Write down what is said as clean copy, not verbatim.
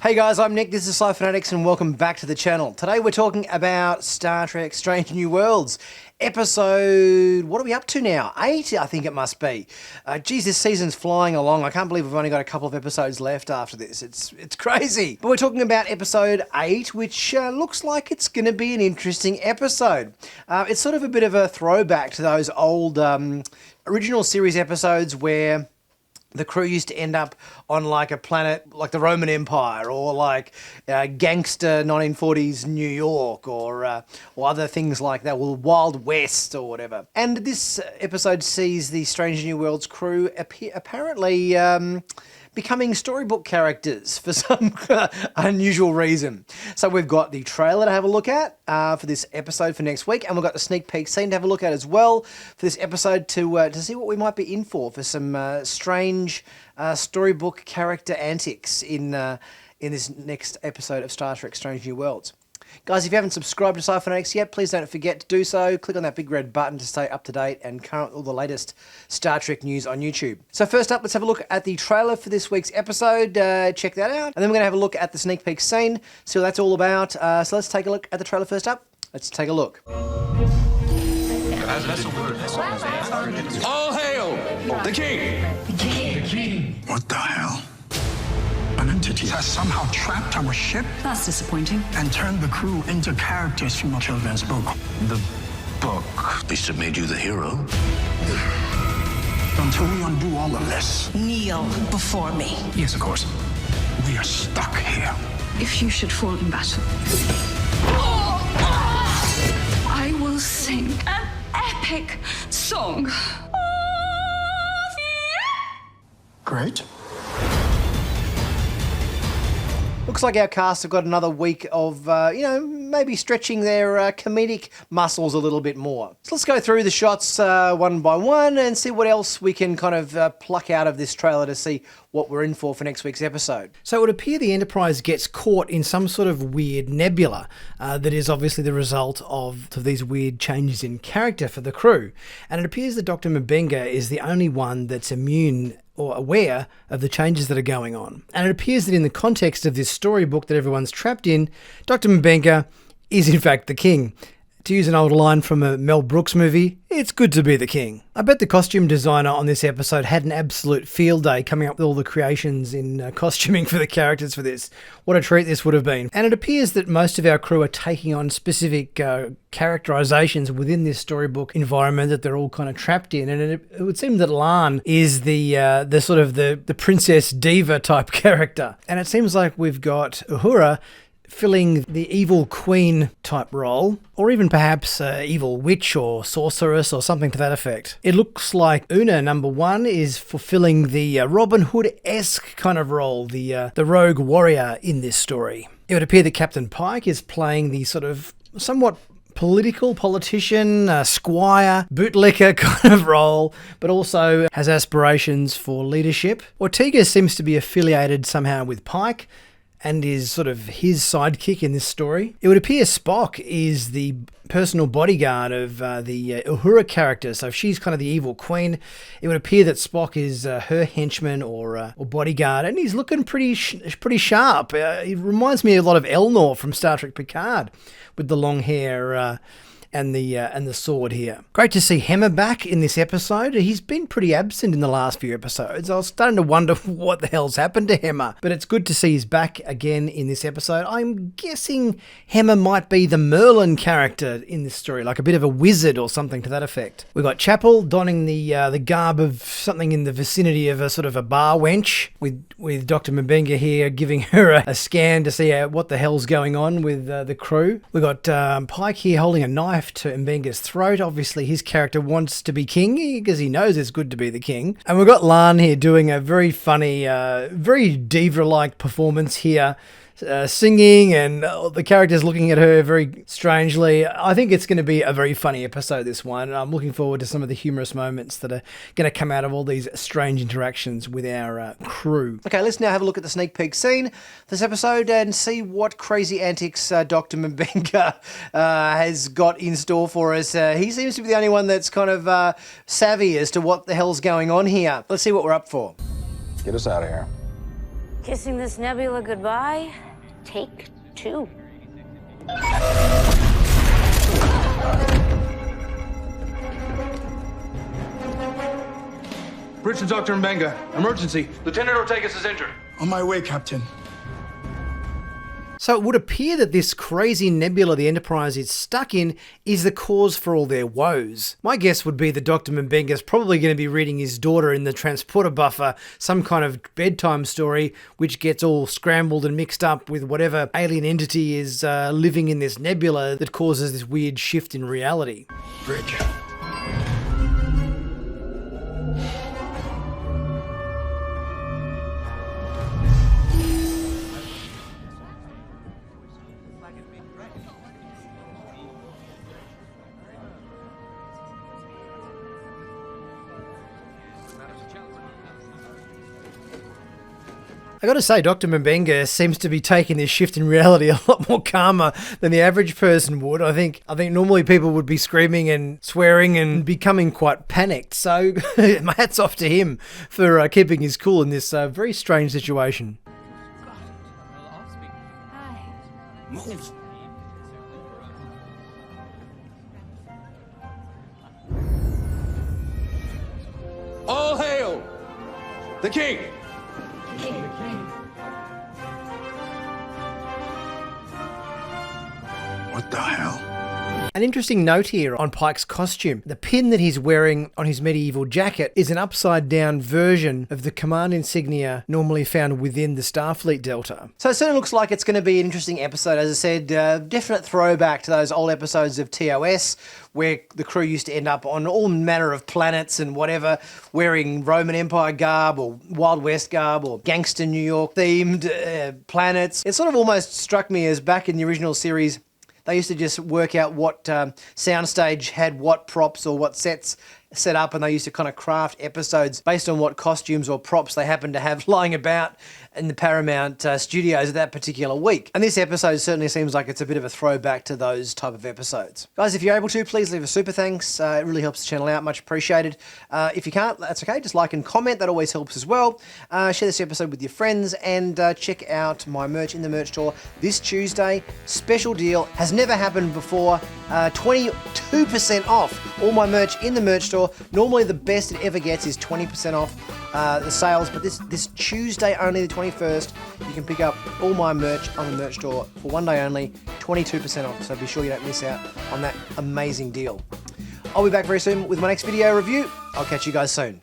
Hey guys, I'm Nick, this is Sci-Finatics and welcome back to the channel. Today we're talking about Star Trek Strange New Worlds. Episode, what are we up to now? 8, I think it must be. Geez, this season's flying along. I can't believe we've only got a couple of episodes left after this. It's crazy. But we're talking about episode 8, which looks like it's going to be an interesting episode. It's sort of a bit of a throwback to those old original series episodes where the crew used to end up on like a planet like the Roman Empire or like gangster 1940s New York or other things like that, or Wild West or whatever. And this episode sees the Strange New Worlds crew apparently becoming storybook characters for some unusual reason. So we've got the trailer to have a look at for this episode for next week, and we've got the sneak peek scene to have a look at as well for this episode to see what we might be in for some strange storybook character antics in this next episode of Star Trek Strange New Worlds. Guys, if you haven't subscribed to Sci-Finatics yet, please don't forget to do so. Click on that big red button to stay up to date and current with all the latest Star Trek news on YouTube. So first up, let's have a look at the trailer for this week's episode. Check that out. And then we're going to have a look at the sneak peek scene, see what that's all about. So let's take a look at the trailer first up. Let's take a look. All hail the king! The king. What the hell? An entity has somehow trapped our ship That's disappointing. and turned the crew into characters from a children's book. The book. They should have made you the hero. Until we undo all of this. Kneel before me. Yes, of course. We are stuck here. If you should fall in battle, I will sing an epic song. Great. Looks like our cast have got another week of, maybe stretching their comedic muscles a little bit more. So let's go through the shots one by one and see what else we can kind of pluck out of this trailer to see what we're in for next week's episode. So it would appear the Enterprise gets caught in some sort of weird nebula that is obviously the result of these weird changes in character for the crew. And it appears that Dr. M'Benga is the only one that's immune or aware of the changes that are going on. And it appears that in the context of this storybook that everyone's trapped in, Dr. M'Benga is in fact the king. To use an old line from a Mel Brooks movie, it's good to be the king. I bet the costume designer on this episode had an absolute field day coming up with all the creations in costuming for the characters for this. What a treat this would have been. And it appears that most of our crew are taking on specific characterizations within this storybook environment that they're all kind of trapped in. And it would seem that Lan is the sort of the princess diva type character. And it seems like we've got Uhura filling the evil queen type role, or even perhaps evil witch or sorceress or something to that effect. It looks like Una, number 1, is fulfilling the Robin Hood-esque kind of role, the rogue warrior in this story. It would appear that Captain Pike is playing the sort of somewhat politician, squire, bootlicker kind of role, but also has aspirations for leadership. Ortega seems to be affiliated somehow with Pike, and is sort of his sidekick in this story. It would appear Spock is the personal bodyguard of the Uhura character, so if she's kind of the evil queen, it would appear that Spock is her henchman or bodyguard, and he's looking pretty sharp. He reminds me a lot of Elnor from Star Trek Picard, with the long hair and the sword here. Great to see Hemmer back in this episode. He's been pretty absent in the last few episodes. I was starting to wonder what the hell's happened to Hemmer, but it's good to see he's back again in this episode. I'm guessing Hemmer might be the Merlin character in this story, like a bit of a wizard or something to that effect. We've got Chapel donning the garb of something in the vicinity of a sort of a bar wench, with Dr. M'Benga here giving her a scan to see what the hell's going on with the crew. We've got Pike here holding a knife to M'Benga's throat. Obviously his character wants to be king because he knows it's good to be the king. And we've got Lan here doing a very funny, very diva-like performance here, singing, and the characters looking at her very strangely. I think it's going to be a very funny episode, this one, and I'm looking forward to some of the humorous moments that are going to come out of all these strange interactions with our crew. Okay, let's now have a look at the sneak peek scene this episode and see what crazy antics Dr. M'Benga has got in store for us. He seems to be the only one that's kind of savvy as to what the hell's going on here. Let's see what we're up for. Get us out of here. Kissing this nebula goodbye. Take 2. Bridge to Dr. Mbenga. Emergency. Lieutenant Ortegas is injured. On my way, Captain. So it would appear that this crazy nebula the Enterprise is stuck in is the cause for all their woes. My guess would be that Dr. Mbenga's probably going to be reading his daughter in the transporter buffer some kind of bedtime story which gets all scrambled and mixed up with whatever alien entity is living in this nebula that causes this weird shift in reality. Bridge. I got to say, Dr. Mbenga seems to be taking this shift in reality a lot more calmer than the average person would. I think normally people would be screaming and swearing and becoming quite panicked. So my hat's off to him for keeping his cool in this very strange situation. Move. All hail the king! What the hell? An interesting note here on Pike's costume. The pin that he's wearing on his medieval jacket is an upside-down version of the command insignia normally found within the Starfleet Delta. So it certainly looks like it's going to be an interesting episode. As I said, definite throwback to those old episodes of TOS where the crew used to end up on all manner of planets and whatever, wearing Roman Empire garb or Wild West garb or gangster New York themed planets. It sort of almost struck me as back in the original series, they used to just work out what soundstage had what props or what sets set up, and they used to kind of craft episodes based on what costumes or props they happened to have lying about in the Paramount studios at that particular week. And this episode certainly seems like it's a bit of a throwback to those type of episodes. Guys, if you're able to, please leave a super thanks. It really helps the channel out, much appreciated. If you can't, that's okay. Just like and comment, that always helps as well. Share this episode with your friends, and check out my merch in the merch store this Tuesday. Special deal, has never happened before. 22% off all my merch in the merch store. Normally the best it ever gets is 20% off the sales, but this Tuesday only, the 21st, you can pick up all my merch on the merch store for one day only, 22% off, so be sure you don't miss out on that amazing deal. I'll be back very soon with my next video review. I'll catch you guys soon.